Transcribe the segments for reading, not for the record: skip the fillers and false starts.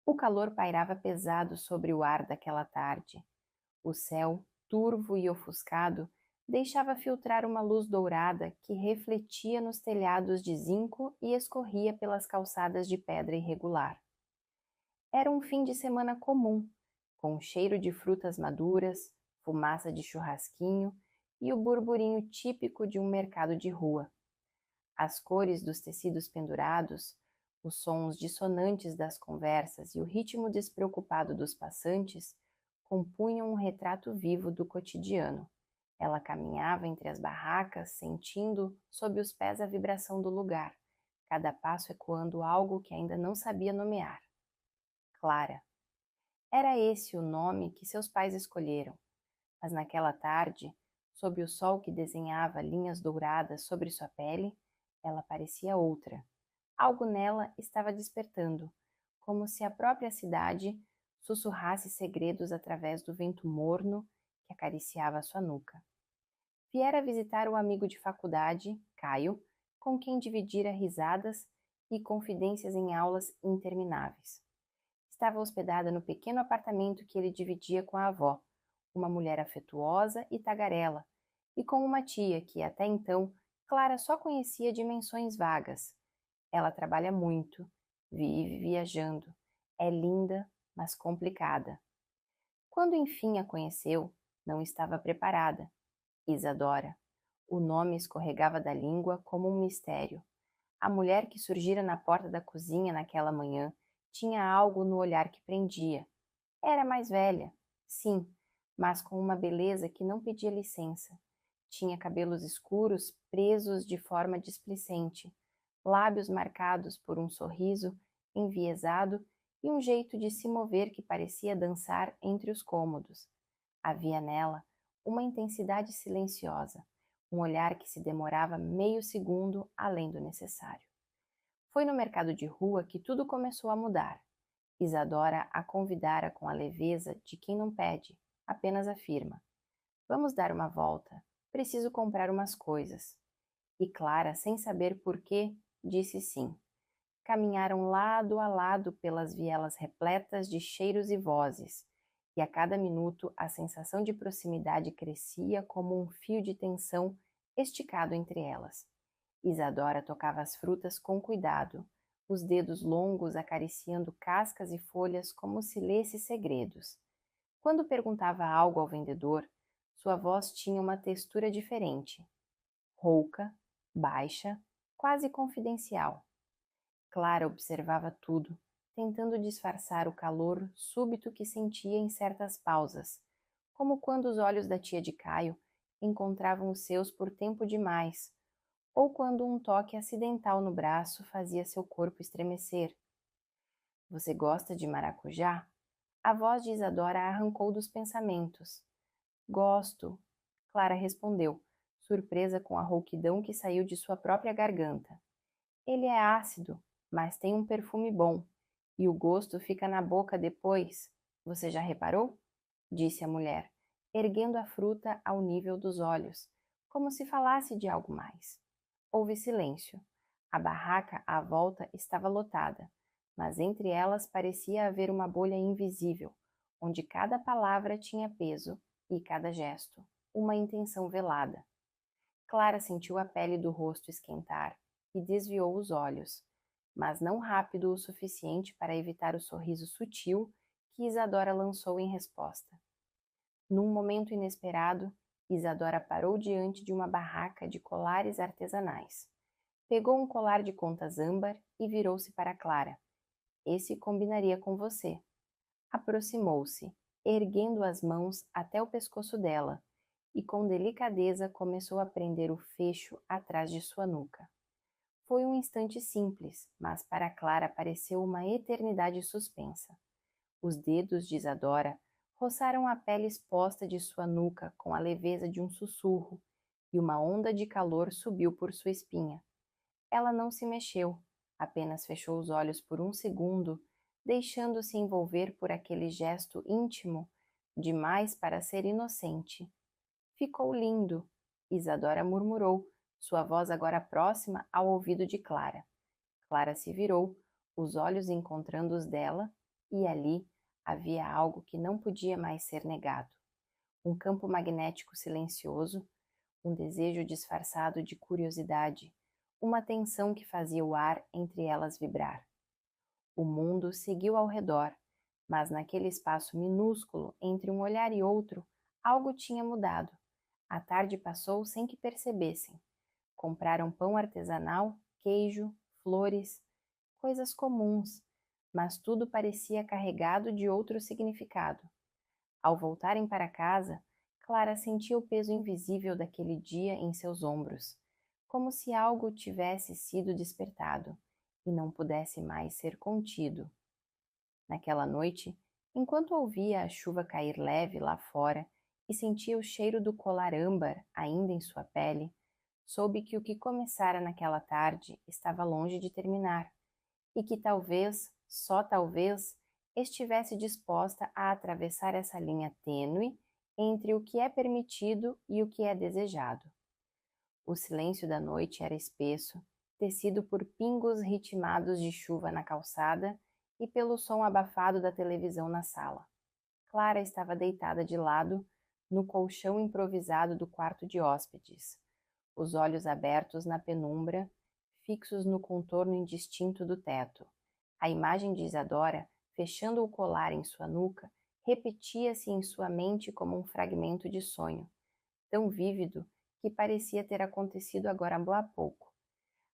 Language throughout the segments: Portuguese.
O calor pairava pesado sobre o ar daquela tarde. O céu, turvo e ofuscado, deixava filtrar uma luz dourada que refletia nos telhados de zinco e escorria pelas calçadas de pedra irregular. Era um fim de semana comum, com cheiro de frutas maduras, fumaça de churrasquinho e o burburinho típico de um mercado de rua. As cores dos tecidos pendurados, os sons dissonantes das conversas e o ritmo despreocupado dos passantes compunham um retrato vivo do cotidiano. Ela caminhava entre as barracas, sentindo sob os pés a vibração do lugar, cada passo ecoando algo que ainda não sabia nomear. Clara. Era esse o nome que seus pais escolheram, mas naquela tarde, sob o sol que desenhava linhas douradas sobre sua pele, ela parecia outra. Algo nela estava despertando, como se a própria cidade sussurrasse segredos através do vento morno que acariciava sua nuca. Viera visitar o amigo de faculdade, Caio, com quem dividira risadas e confidências em aulas intermináveis. Estava hospedada no pequeno apartamento que ele dividia com a avó, uma mulher afetuosa e tagarela, e com uma tia que, até então, Clara só conhecia de menções vagas. Ela trabalha muito, vive viajando, é linda, mas complicada. Quando enfim a conheceu, não estava preparada. Isadora. O nome escorregava da língua como um mistério. A mulher que surgira na porta da cozinha naquela manhã tinha algo no olhar que prendia. Era mais velha, sim, mas com uma beleza que não pedia licença. Tinha cabelos escuros presos de forma displicente, lábios marcados por um sorriso enviesado e um jeito de se mover que parecia dançar entre os cômodos. Havia nela uma intensidade silenciosa, um olhar que se demorava meio segundo além do necessário. Foi no mercado de rua que tudo começou a mudar. Isadora a convidara com a leveza de quem não pede, apenas afirma: "Vamos dar uma volta. Preciso comprar umas coisas." E Clara, sem saber por quê, disse sim. Caminharam lado a lado pelas vielas repletas de cheiros e vozes, e a cada minuto a sensação de proximidade crescia como um fio de tensão esticado entre elas. Isadora tocava as frutas com cuidado, os dedos longos acariciando cascas e folhas como se lesse segredos. Quando perguntava algo ao vendedor, sua voz tinha uma textura diferente, rouca, baixa, quase confidencial. Clara observava tudo, tentando disfarçar o calor súbito que sentia em certas pausas, como quando os olhos da tia de Caio encontravam os seus por tempo demais, ou quando um toque acidental no braço fazia seu corpo estremecer. "Você gosta de maracujá?" A voz de Isadora a arrancou dos pensamentos. "Gosto", Clara respondeu, surpresa com a rouquidão que saiu de sua própria garganta. "Ele é ácido, mas tem um perfume bom, e o gosto fica na boca depois. Você já reparou?" disse a mulher, erguendo a fruta ao nível dos olhos, como se falasse de algo mais. Houve silêncio. A barraca à volta estava lotada, mas entre elas parecia haver uma bolha invisível, onde cada palavra tinha peso e cada gesto, uma intenção velada. Clara sentiu a pele do rosto esquentar e desviou os olhos, mas não rápido o suficiente para evitar o sorriso sutil que Isadora lançou em resposta. Num momento inesperado, Isadora parou diante de uma barraca de colares artesanais. Pegou um colar de contas âmbar e virou-se para Clara. "Esse combinaria com você." Aproximou-se, erguendo as mãos até o pescoço dela, e com delicadeza começou a prender o fecho atrás de sua nuca. Foi um instante simples, mas para Clara pareceu uma eternidade suspensa. Os dedos de Isadora roçaram a pele exposta de sua nuca com a leveza de um sussurro, e uma onda de calor subiu por sua espinha. Ela não se mexeu, apenas fechou os olhos por um segundo, deixando-se envolver por aquele gesto íntimo, demais para ser inocente. "Ficou lindo", Isadora murmurou, sua voz agora próxima ao ouvido de Clara. Clara se virou, os olhos encontrando os dela, E ali havia algo que não podia mais ser negado. Um campo magnético silencioso, um desejo disfarçado de curiosidade, uma tensão que fazia o ar entre elas vibrar. O mundo seguiu ao redor, mas naquele espaço minúsculo entre um olhar e outro, algo tinha mudado. A tarde passou sem que percebessem. Compraram pão artesanal, queijo, flores, coisas comuns, mas tudo parecia carregado de outro significado. Ao voltarem para casa, Clara sentia o peso invisível daquele dia em seus ombros, como se algo tivesse sido despertado e não pudesse mais ser contido. Naquela noite, enquanto ouvia a chuva cair leve lá fora e sentia o cheiro do colar âmbar ainda em sua pele, soube que o que começara naquela tarde estava longe de terminar e que talvez, só talvez, estivesse disposta a atravessar essa linha tênue entre o que é permitido e o que é desejado. O silêncio da noite era espesso, tecido por pingos ritmados de chuva na calçada e pelo som abafado da televisão na sala. Clara estava deitada de lado, no colchão improvisado do quarto de hóspedes, os olhos abertos na penumbra, fixos no contorno indistinto do teto. A imagem de Isadora, fechando o colar em sua nuca, repetia-se em sua mente como um fragmento de sonho, tão vívido que parecia ter acontecido agora há pouco.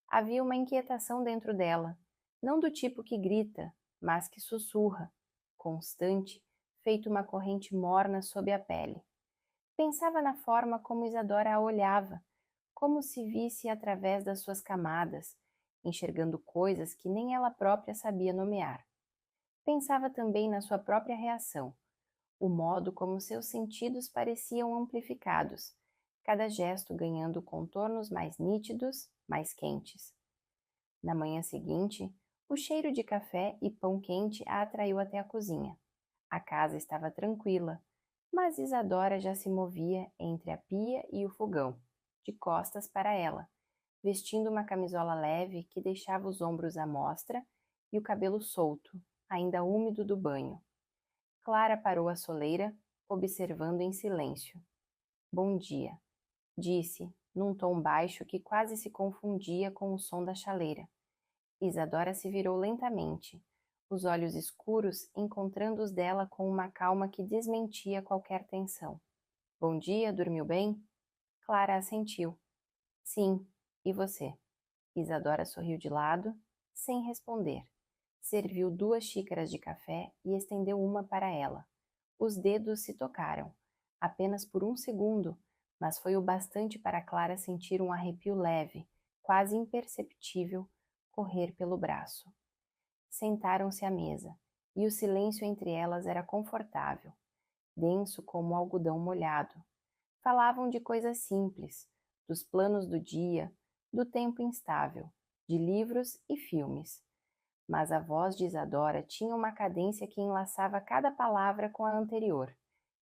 Havia uma inquietação dentro dela, não do tipo que grita, mas que sussurra, constante, feito uma corrente morna sob a pele. Pensava na forma como Isadora a olhava, como se visse através das suas camadas, enxergando coisas que nem ela própria sabia nomear. Pensava também na sua própria reação, o modo como seus sentidos pareciam amplificados, cada gesto ganhando contornos mais nítidos, mais quentes. Na manhã seguinte, o cheiro de café e pão quente a atraiu até a cozinha. A casa estava tranquila, mas Isadora já se movia entre a pia e o fogão, de costas para ela, vestindo uma camisola leve que deixava os ombros à mostra e o cabelo solto, ainda úmido do banho. Clara parou a soleira, observando em silêncio. Bom dia, disse, num tom baixo que quase se confundia com o som da chaleira. Isadora se virou lentamente, os olhos escuros encontrando os dela com uma calma que desmentia qualquer tensão. Bom dia, dormiu bem? Clara assentiu. Sim, e você? Isadora sorriu de lado, sem responder. Serviu 2 xícaras de café e estendeu uma para ela. Os dedos se tocaram, apenas por um segundo, mas foi o bastante para Clara sentir um arrepio leve, quase imperceptível, correr pelo braço. Sentaram-se à mesa, e o silêncio entre elas era confortável, denso como algodão molhado. Falavam de coisas simples, dos planos do dia, do tempo instável, de livros e filmes. Mas a voz de Isadora tinha uma cadência que enlaçava cada palavra com a anterior,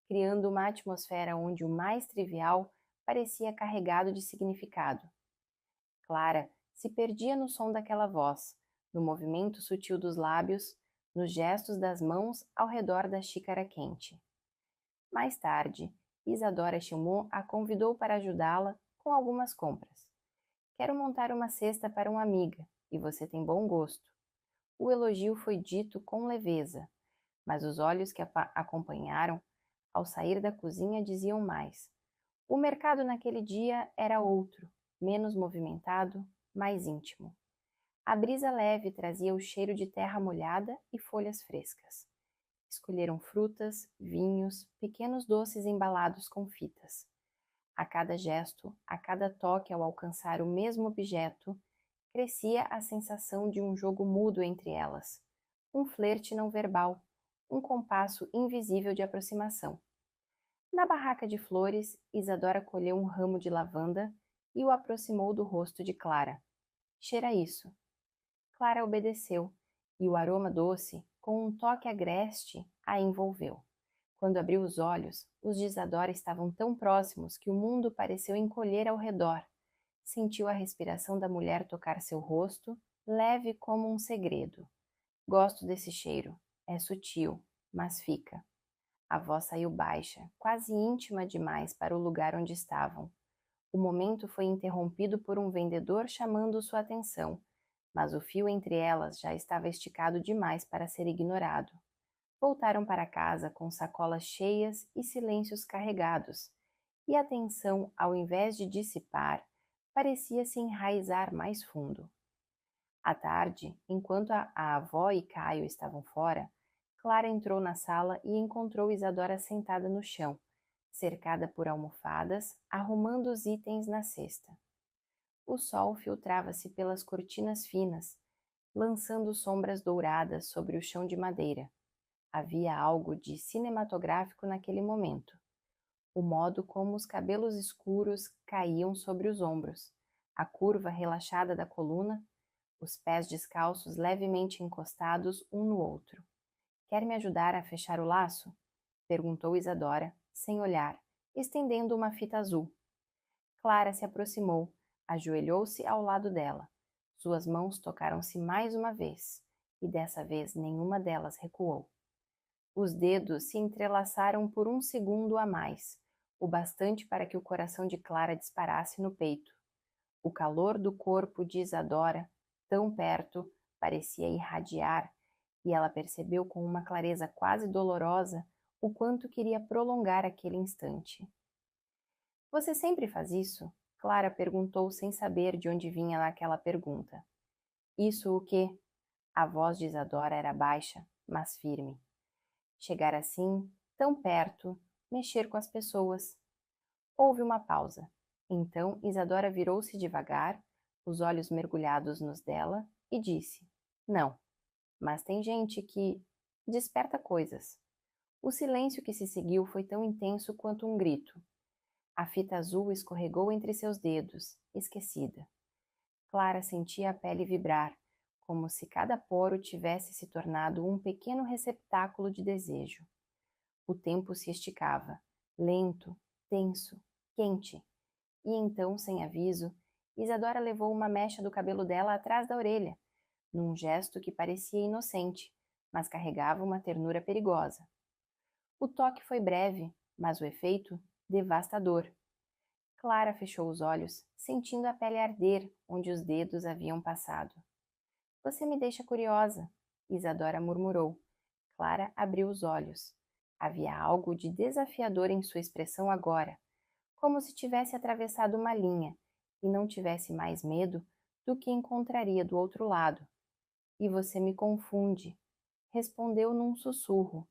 criando uma atmosfera onde o mais trivial parecia carregado de significado. Clara se perdia no som daquela voz, no movimento sutil dos lábios, nos gestos das mãos ao redor da xícara quente. Mais tarde, Isadora Chilmot a convidou para ajudá-la com algumas compras. Quero montar uma cesta para uma amiga, e você tem bom gosto. O elogio foi dito com leveza, mas os olhos que a acompanharam, ao sair da cozinha, diziam mais. O mercado naquele dia era outro, menos movimentado, mais íntimo. A brisa leve trazia o cheiro de terra molhada e folhas frescas. Escolheram frutas, vinhos, pequenos doces embalados com fitas. A cada gesto, a cada toque ao alcançar o mesmo objeto, crescia a sensação de um jogo mudo entre elas, um flerte não verbal, um compasso invisível de aproximação. Na barraca de flores, Isadora colheu um ramo de lavanda e o aproximou do rosto de Clara. Cheira isso. Clara obedeceu, e o aroma doce, com um toque agreste, a envolveu. Quando abriu os olhos, os de Isadora estavam tão próximos que o mundo pareceu encolher ao redor. Sentiu a respiração da mulher tocar seu rosto, leve como um segredo. Gosto desse cheiro. É sutil, mas fica. A voz saiu baixa, quase íntima demais para o lugar onde estavam. O momento foi interrompido por um vendedor chamando sua atenção, mas o fio entre elas já estava esticado demais para ser ignorado. Voltaram para casa com sacolas cheias e silêncios carregados, e a tensão, ao invés de dissipar, parecia se enraizar mais fundo. À tarde, enquanto a avó e Caio estavam fora, Clara entrou na sala e encontrou Isadora sentada no chão, cercada por almofadas, arrumando os itens na cesta. O sol filtrava-se pelas cortinas finas, lançando sombras douradas sobre o chão de madeira. Havia algo de cinematográfico naquele momento. O modo como os cabelos escuros caíam sobre os ombros, a curva relaxada da coluna, os pés descalços levemente encostados um no outro. Quer me ajudar a fechar o laço? Perguntou Isadora, sem olhar, estendendo uma fita azul. Clara se aproximou, ajoelhou-se ao lado dela. Suas mãos tocaram-se mais uma vez, e dessa vez nenhuma delas recuou. Os dedos se entrelaçaram por um segundo a mais, o bastante para que o coração de Clara disparasse no peito. O calor do corpo de Isadora, tão perto, parecia irradiar, e ela percebeu com uma clareza quase dolorosa o quanto queria prolongar aquele instante. Você sempre faz isso? Clara perguntou sem saber de onde vinha aquela pergunta. Isso o quê? A voz de Isadora era baixa, mas firme. Chegar assim, tão perto, mexer com as pessoas. Houve uma pausa. Então Isadora virou-se devagar, os olhos mergulhados nos dela, e disse: Não, mas tem gente que desperta coisas. O silêncio que se seguiu foi tão intenso quanto um grito. A fita azul escorregou entre seus dedos, esquecida. Clara sentia a pele vibrar, como se cada poro tivesse se tornado um pequeno receptáculo de desejo. O tempo se esticava, lento, tenso, quente. E então, sem aviso, Isadora levou uma mecha do cabelo dela atrás da orelha, num gesto que parecia inocente, mas carregava uma ternura perigosa. O toque foi breve, mas o efeito, devastador. Clara fechou os olhos, sentindo a pele arder onde os dedos haviam passado. Você me deixa curiosa, Isadora murmurou. Clara abriu os olhos. Havia algo de desafiador em sua expressão agora, como se tivesse atravessado uma linha e não tivesse mais medo do que encontraria do outro lado. E você me confunde, respondeu num sussurro.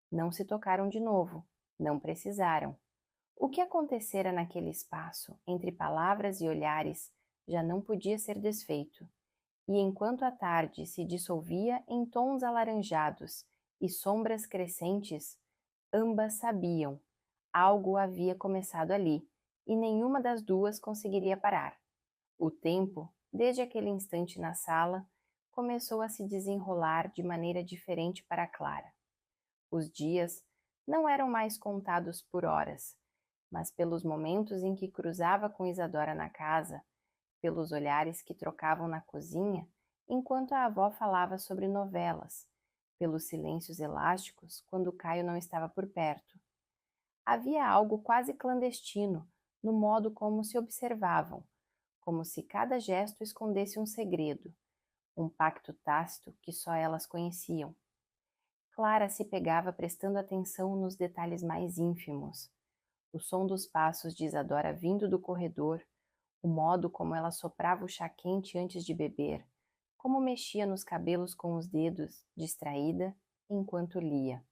Não se tocaram de novo, não precisaram. O que acontecera naquele espaço, entre palavras e olhares, já não podia ser desfeito. E enquanto a tarde se dissolvia em tons alaranjados e sombras crescentes, ambas sabiam. Algo havia começado ali, e nenhuma das duas conseguiria parar. O tempo, desde aquele instante na sala, começou a se desenrolar de maneira diferente para Clara. Os dias não eram mais contados por horas, mas pelos momentos em que cruzava com Isadora na casa, pelos olhares que trocavam na cozinha, enquanto a avó falava sobre novelas, pelos silêncios elásticos quando Caio não estava por perto. Havia algo quase clandestino no modo como se observavam, como se cada gesto escondesse um segredo, um pacto tácito que só elas conheciam. Clara se pegava prestando atenção nos detalhes mais ínfimos. O som dos passos de Isadora vindo do corredor, o modo como ela soprava o chá quente antes de beber, como mexia nos cabelos com os dedos, distraída, enquanto lia.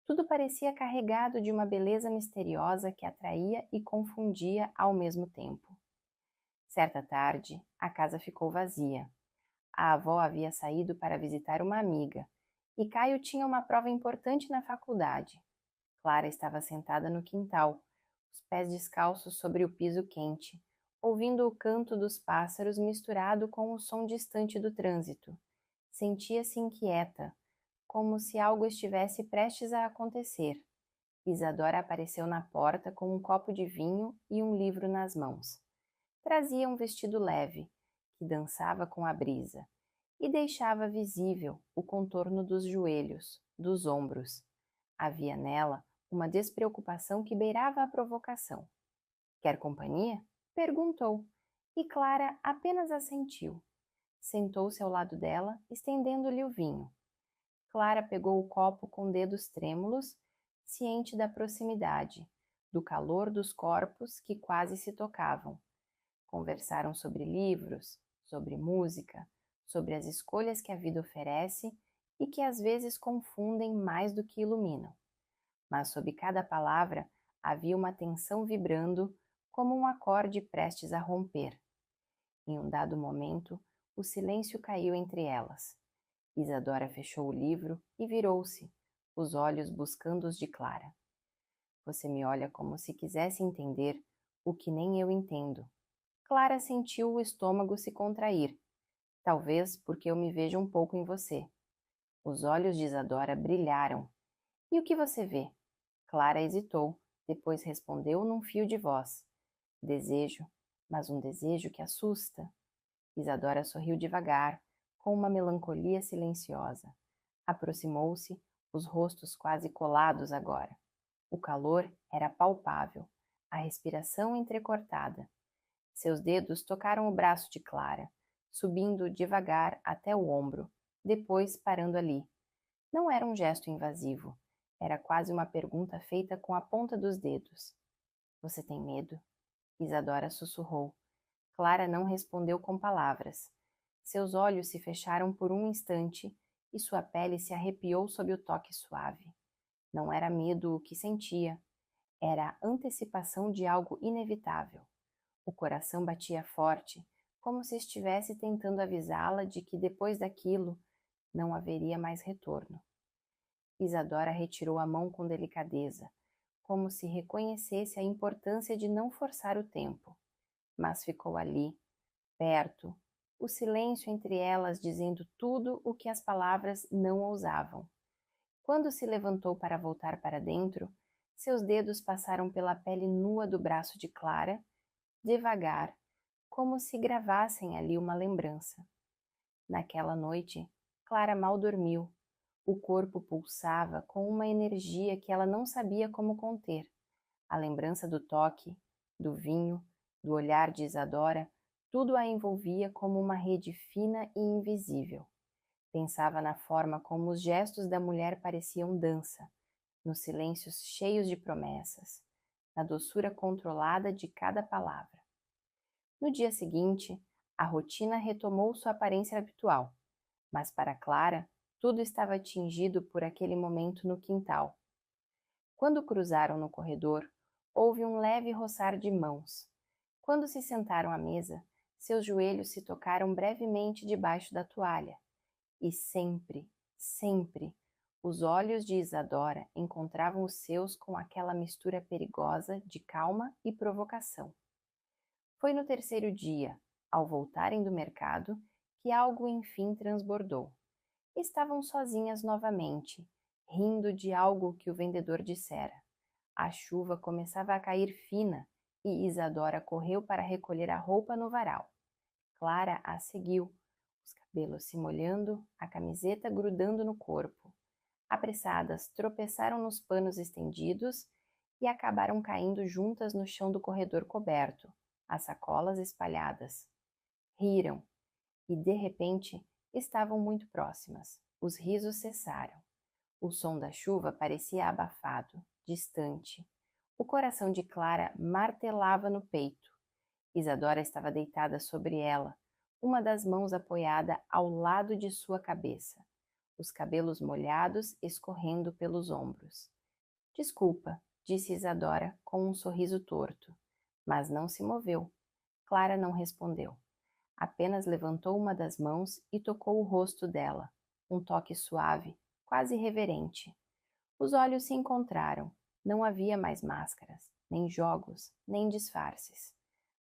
Tudo parecia carregado de uma beleza misteriosa que atraía e confundia ao mesmo tempo. Certa tarde, a casa ficou vazia. A avó havia saído para visitar uma amiga, e Caio tinha uma prova importante na faculdade. Clara estava sentada no quintal, os pés descalços sobre o piso quente, ouvindo o canto dos pássaros misturado com o som distante do trânsito. Sentia-se inquieta, como se algo estivesse prestes a acontecer. Isadora apareceu na porta com um copo de vinho e um livro nas mãos. Trazia um vestido leve, que dançava com a brisa, e deixava visível o contorno dos joelhos, dos ombros. Havia nela uma despreocupação que beirava a provocação. Quer companhia? Perguntou, e Clara apenas assentiu. Sentou-se ao lado dela, estendendo-lhe o vinho. Clara pegou o copo com dedos trêmulos, ciente da proximidade, do calor dos corpos que quase se tocavam. Conversaram sobre livros, sobre música, sobre as escolhas que a vida oferece e que às vezes confundem mais do que iluminam. Mas sob cada palavra havia uma tensão vibrando como um acorde prestes a romper. Em um dado momento, o silêncio caiu entre elas. Isadora fechou o livro e virou-se, os olhos buscando os de Clara. Você me olha como se quisesse entender o que nem eu entendo. Clara sentiu o estômago se contrair. Talvez porque eu me vejo um pouco em você. Os olhos de Isadora brilharam. E o que você vê? Clara hesitou, depois respondeu num fio de voz. Desejo, mas um desejo que assusta. Isadora sorriu devagar, com uma melancolia silenciosa. Aproximou-se, os rostos quase colados agora. O calor era palpável, a respiração entrecortada. Seus dedos tocaram o braço de Clara, subindo devagar até o ombro, depois parando ali. Não era um gesto invasivo, era quase uma pergunta feita com a ponta dos dedos. Você tem medo? Isadora sussurrou. Clara não respondeu com palavras. Seus olhos se fecharam por um instante e sua pele se arrepiou sob o toque suave. Não era medo o que sentia, era a antecipação de algo inevitável. O coração batia forte, como se estivesse tentando avisá-la de que depois daquilo não haveria mais retorno. Isadora retirou a mão com delicadeza, como se reconhecesse a importância de não forçar o tempo. Mas ficou ali, perto, o silêncio entre elas dizendo tudo o que as palavras não ousavam. Quando se levantou para voltar para dentro, seus dedos passaram pela pele nua do braço de Clara, devagar, como se gravassem ali uma lembrança. Naquela noite, Clara mal dormiu. O corpo pulsava com uma energia que ela não sabia como conter. A lembrança do toque, do vinho, do olhar de Isadora, tudo a envolvia como uma rede fina e invisível. Pensava na forma como os gestos da mulher pareciam dança, nos silêncios cheios de promessas, na doçura controlada de cada palavra. No dia seguinte, a rotina retomou sua aparência habitual, mas para Clara, tudo estava tingido por aquele momento no quintal. Quando cruzaram no corredor, houve um leve roçar de mãos. Quando se sentaram à mesa, seus joelhos se tocaram brevemente debaixo da toalha. E sempre, sempre, os olhos de Isadora encontravam os seus com aquela mistura perigosa de calma e provocação. Foi no terceiro dia, ao voltarem do mercado, que algo enfim transbordou. Estavam sozinhas novamente, rindo de algo que o vendedor dissera. A chuva começava a cair fina e Isadora correu para recolher a roupa no varal. Clara a seguiu, os cabelos se molhando, a camiseta grudando no corpo. Apressadas, tropeçaram nos panos estendidos e acabaram caindo juntas no chão do corredor coberto, as sacolas espalhadas. Riram e, de repente, estavam muito próximas. Os risos cessaram. O som da chuva parecia abafado, distante. O coração de Clara martelava no peito. Isadora estava deitada sobre ela, uma das mãos apoiada ao lado de sua cabeça, os cabelos molhados escorrendo pelos ombros. Desculpa, disse Isadora com um sorriso torto, mas não se moveu. Clara não respondeu. Apenas levantou uma das mãos e tocou o rosto dela, um toque suave, quase reverente. Os olhos se encontraram. Não havia mais máscaras, nem jogos, nem disfarces.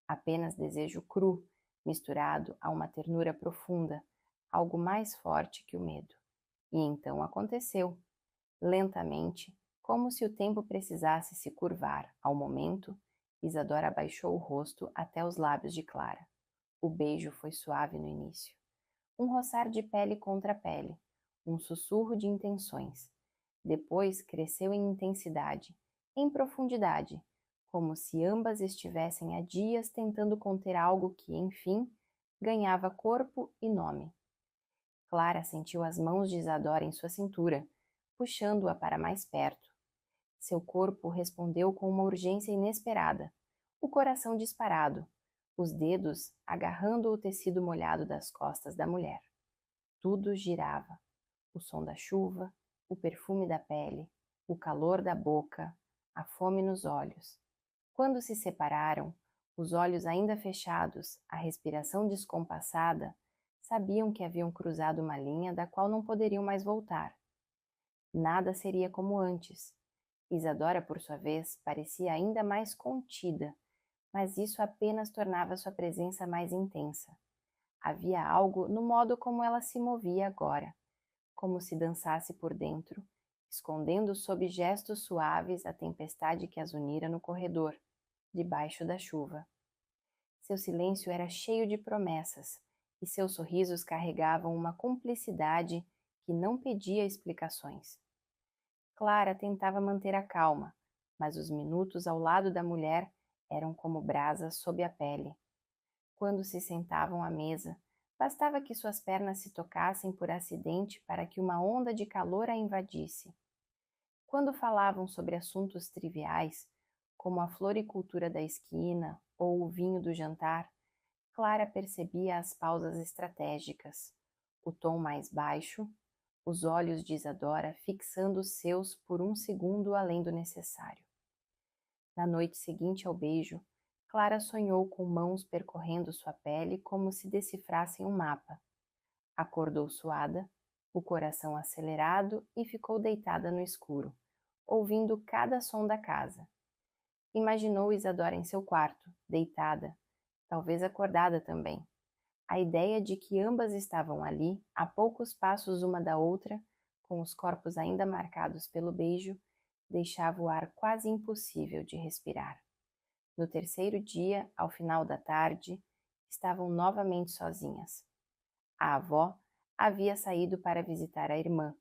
Apenas desejo cru, misturado a uma ternura profunda, algo mais forte que o medo. E então aconteceu. Lentamente, como se o tempo precisasse se curvar ao momento, Isadora abaixou o rosto até os lábios de Clara. O beijo foi suave no início. um roçar de pele contra pele, um sussurro de intenções. Depois cresceu em intensidade, em profundidade, como se ambas estivessem há dias tentando conter algo que, enfim, ganhava corpo e nome. Clara sentiu as mãos de Isadora em sua cintura, puxando-a para mais perto. Seu corpo respondeu com uma urgência inesperada, o coração disparado, os dedos agarrando o tecido molhado das costas da mulher. Tudo girava. O som da chuva, o perfume da pele, o calor da boca, a fome nos olhos. Quando se separaram, os olhos ainda fechados, a respiração descompassada, sabiam que haviam cruzado uma linha da qual não poderiam mais voltar. Nada seria como antes. Isadora, por sua vez, parecia ainda mais contida, mas isso apenas tornava sua presença mais intensa. Havia algo no modo como ela se movia agora, como se dançasse por dentro, escondendo sob gestos suaves a tempestade que as unira no corredor, debaixo da chuva. Seu silêncio era cheio de promessas, e seus sorrisos carregavam uma cumplicidade que não pedia explicações. Clara tentava manter a calma, mas os minutos ao lado da mulher eram como brasas sob a pele. Quando se sentavam à mesa, bastava que suas pernas se tocassem por acidente para que uma onda de calor a invadisse. Quando falavam sobre assuntos triviais, como a floricultura da esquina ou o vinho do jantar, Clara percebia as pausas estratégicas, o tom mais baixo, os olhos de Isadora fixando os seus por um segundo além do necessário. Na noite seguinte ao beijo, Clara sonhou com mãos percorrendo sua pele como se decifrassem um mapa. Acordou suada, o coração acelerado e ficou deitada no escuro, ouvindo cada som da casa. Imaginou Isadora em seu quarto, deitada, talvez acordada também. A ideia de que ambas estavam ali, a poucos passos uma da outra, com os corpos ainda marcados pelo beijo, deixava o ar quase impossível de respirar. No terceiro dia, ao final da tarde, estavam novamente sozinhas. A avó havia saído para visitar a irmã,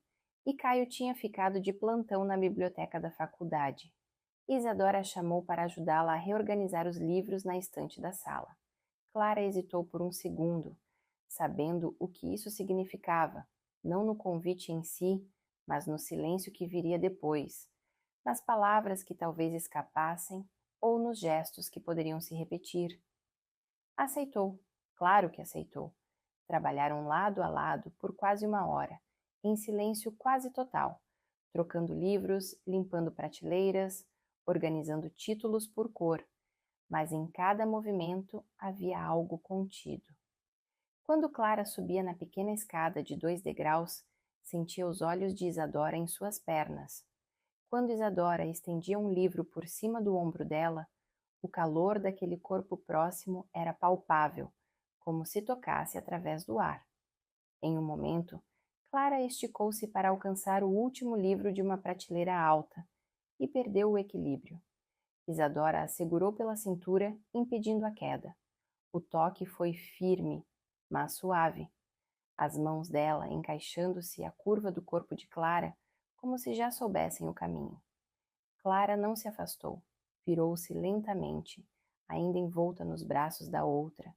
e Caio tinha ficado de plantão na biblioteca da faculdade. Isadora a chamou para ajudá-la a reorganizar os livros na estante da sala. Clara hesitou por um segundo, sabendo o que isso significava, não no convite em si, mas no silêncio que viria depois, nas palavras que talvez escapassem ou nos gestos que poderiam se repetir. Aceitou, claro que aceitou. Trabalharam lado a lado por quase uma hora, em silêncio quase total, trocando livros, limpando prateleiras, organizando títulos por cor, mas em cada movimento havia algo contido. Quando Clara subia na pequena escada de 2 degraus, sentia os olhos de Isadora em suas pernas. Quando Isadora estendia um livro por cima do ombro dela, o calor daquele corpo próximo era palpável, como se tocasse através do ar. Em um momento, Clara esticou-se para alcançar o último livro de uma prateleira alta e perdeu o equilíbrio. Isadora a segurou pela cintura, impedindo a queda. O toque foi firme, mas suave. As mãos dela encaixando-se à curva do corpo de Clara, como se já soubessem o caminho. Clara não se afastou. Virou-se lentamente, ainda envolta nos braços da outra.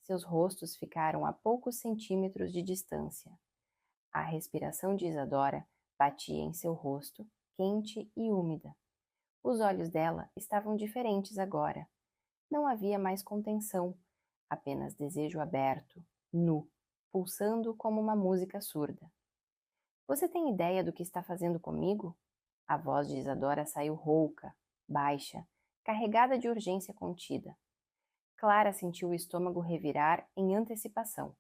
Seus rostos ficaram a poucos centímetros de distância. A respiração de Isadora batia em seu rosto, quente e úmida. Os olhos dela estavam diferentes agora. Não havia mais contenção, apenas desejo aberto, nu, pulsando como uma música surda. Você tem ideia do que está fazendo comigo? A voz de Isadora saiu rouca, baixa, carregada de urgência contida. Clara sentiu o estômago revirar em antecipação.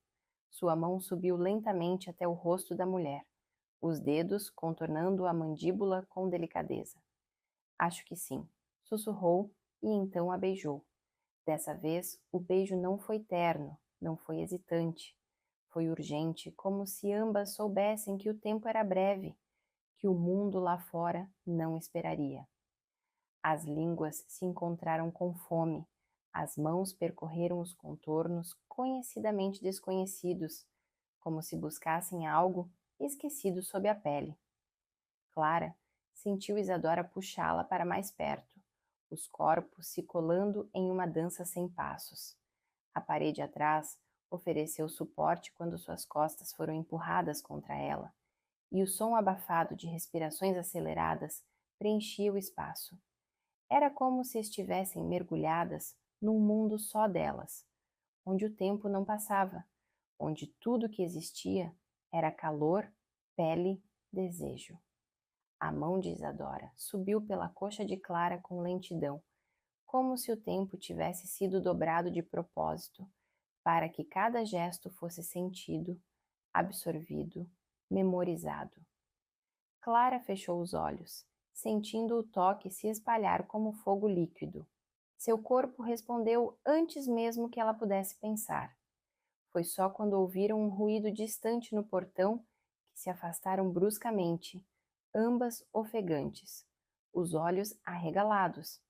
Sua mão subiu lentamente até o rosto da mulher, os dedos contornando a mandíbula com delicadeza. Acho que sim, sussurrou e então a beijou. Dessa vez, o beijo não foi terno, não foi hesitante. Foi urgente, como se ambas soubessem que o tempo era breve, que o mundo lá fora não esperaria. As línguas se encontraram com fome, as mãos percorreram os contornos conhecidamente desconhecidos, como se buscassem algo esquecido sob a pele. Clara sentiu Isadora puxá-la para mais perto, os corpos se colando em uma dança sem passos. A parede atrás ofereceu suporte quando suas costas foram empurradas contra ela, e o som abafado de respirações aceleradas preenchia o espaço. Era como se estivessem mergulhadas num mundo só delas, onde o tempo não passava, onde tudo que existia era calor, pele, desejo. A mão de Isadora subiu pela coxa de Clara com lentidão, como se o tempo tivesse sido dobrado de propósito, para que cada gesto fosse sentido, absorvido, memorizado. Clara fechou os olhos, sentindo o toque se espalhar como fogo líquido. Seu corpo respondeu antes mesmo que ela pudesse pensar. Foi só quando ouviram um ruído distante no portão que se afastaram bruscamente, ambas ofegantes, os olhos arregalados.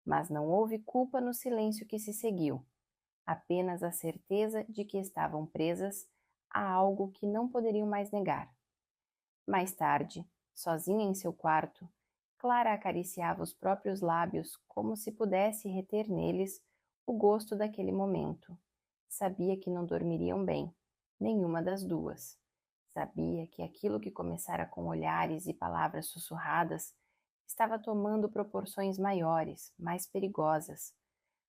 Mas não houve culpa no silêncio que se seguiu, apenas a certeza de que estavam presas a algo que não poderiam mais negar. Mais tarde, sozinha em seu quarto, Clara acariciava os próprios lábios como se pudesse reter neles o gosto daquele momento. Sabia que não dormiriam bem, nenhuma das duas. Sabia que aquilo que começara com olhares e palavras sussurradas estava tomando proporções maiores, mais perigosas.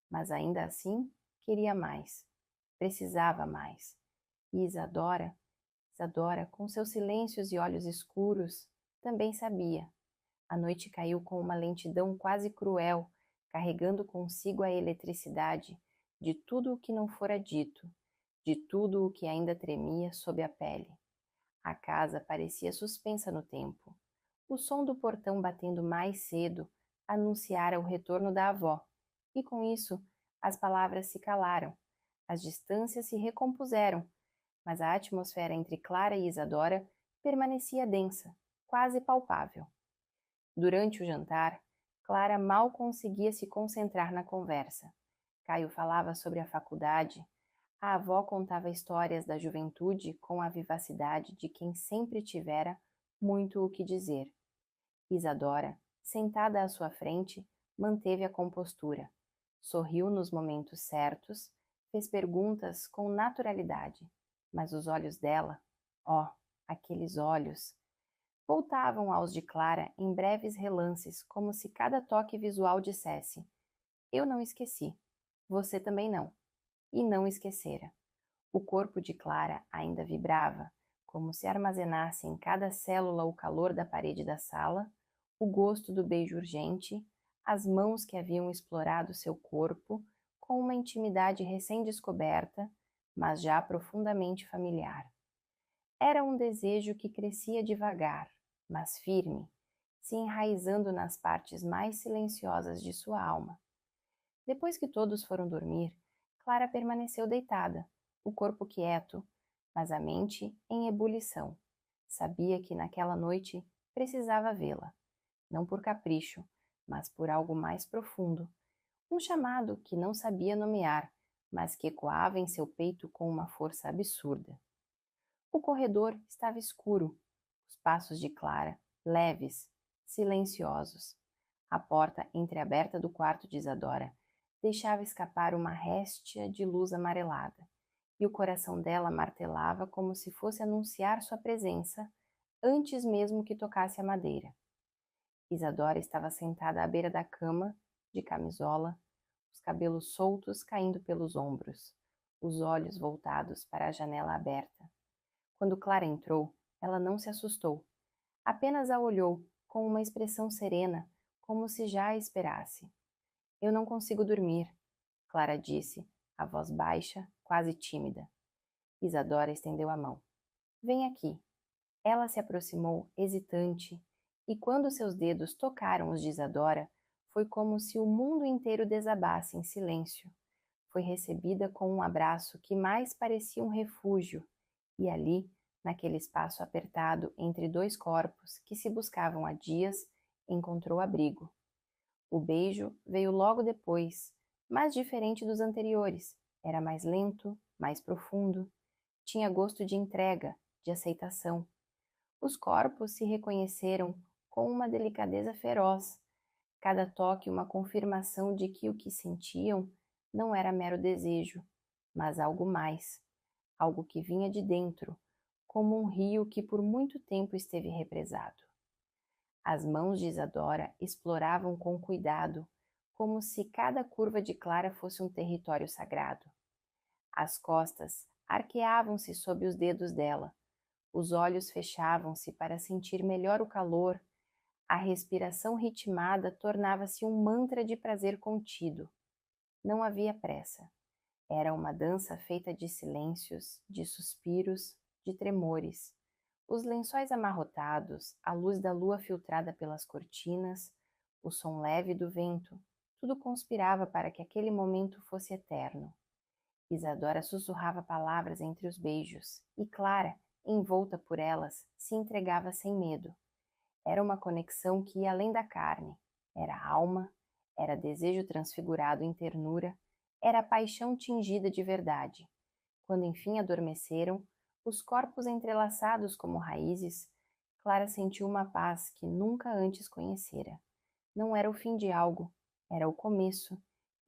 Mas ainda assim, queria mais. Precisava mais. E Isadora, com seus silêncios e olhos escuros, também sabia. A noite caiu com uma lentidão quase cruel, carregando consigo a eletricidade de tudo o que não fora dito, de tudo o que ainda tremia sob a pele. A casa parecia suspensa no tempo. O som do portão batendo mais cedo anunciara o retorno da avó, e com isso as palavras se calaram, as distâncias se recompuseram, mas a atmosfera entre Clara e Isadora permanecia densa, quase palpável. Durante o jantar, Clara mal conseguia se concentrar na conversa. Caio falava sobre a faculdade, a avó contava histórias da juventude com a vivacidade de quem sempre tivera muito o que dizer. Isadora, sentada à sua frente, manteve a compostura. Sorriu nos momentos certos, fez perguntas com naturalidade, mas os olhos dela, aqueles olhos, voltavam aos de Clara em breves relances, como se cada toque visual dissesse: eu não esqueci, você também não. E não esquecera. O corpo de Clara ainda vibrava, como se armazenasse em cada célula o calor da parede da sala, o gosto do beijo urgente, as mãos que haviam explorado seu corpo com uma intimidade recém-descoberta, mas já profundamente familiar. Era um desejo que crescia devagar, mas firme, se enraizando nas partes mais silenciosas de sua alma. Depois que todos foram dormir, Clara permaneceu deitada, o corpo quieto, mas a mente em ebulição. Sabia que naquela noite precisava vê-la, não por capricho, mas por algo mais profundo, um chamado que não sabia nomear, mas que ecoava em seu peito com uma força absurda. O corredor estava escuro, os passos de Clara, leves, silenciosos. A porta entreaberta do quarto de Isadora deixava escapar uma réstia de luz amarelada, e o coração dela martelava como se fosse anunciar sua presença antes mesmo que tocasse a madeira. Isadora estava sentada à beira da cama, de camisola, os cabelos soltos caindo pelos ombros, os olhos voltados para a janela aberta. Quando Clara entrou, ela não se assustou, apenas a olhou com uma expressão serena, como se já a esperasse. Eu não consigo dormir, Clara disse, a voz baixa, quase tímida. Isadora estendeu a mão. Vem aqui. Ela se aproximou, hesitante, e quando seus dedos tocaram os de Isadora, foi como se o mundo inteiro desabasse em silêncio. Foi recebida com um abraço que mais parecia um refúgio, e ali, naquele espaço apertado entre dois corpos que se buscavam há dias, encontrou abrigo. O beijo veio logo depois, mas diferente dos anteriores. Era mais lento, mais profundo. tinha gosto de entrega, de aceitação. Os corpos se reconheceram com uma delicadeza feroz, cada toque uma confirmação de que o que sentiam não era mero desejo, mas algo mais, algo que vinha de dentro, como um rio que por muito tempo esteve represado. As mãos de Isadora exploravam com cuidado, como se cada curva de Clara fosse um território sagrado. As costas arqueavam-se sob os dedos dela, os olhos fechavam-se para sentir melhor o calor, a respiração ritmada tornava-se um mantra de prazer contido. Não havia pressa. Era uma dança feita de silêncios, de suspiros, de tremores. Os lençóis amarrotados, a luz da lua filtrada pelas cortinas, o som leve do vento, tudo conspirava para que aquele momento fosse eterno. Isadora sussurrava palavras entre os beijos, e Clara, envolta por elas, se entregava sem medo. Era uma conexão que ia além da carne. Era alma, era desejo transfigurado em ternura, era paixão tingida de verdade. Quando enfim adormeceram, os corpos entrelaçados como raízes, Clara sentiu uma paz que nunca antes conhecera. Não era o fim de algo, era o começo,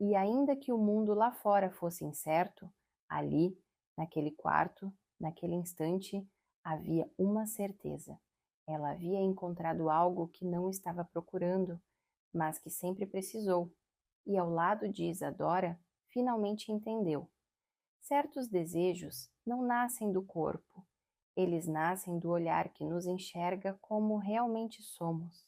e ainda que o mundo lá fora fosse incerto, ali, naquele quarto, naquele instante, havia uma certeza. Ela havia encontrado algo que não estava procurando, mas que sempre precisou, e ao lado de Isadora, finalmente entendeu. Certos desejos não nascem do corpo, eles nascem do olhar que nos enxerga como realmente somos.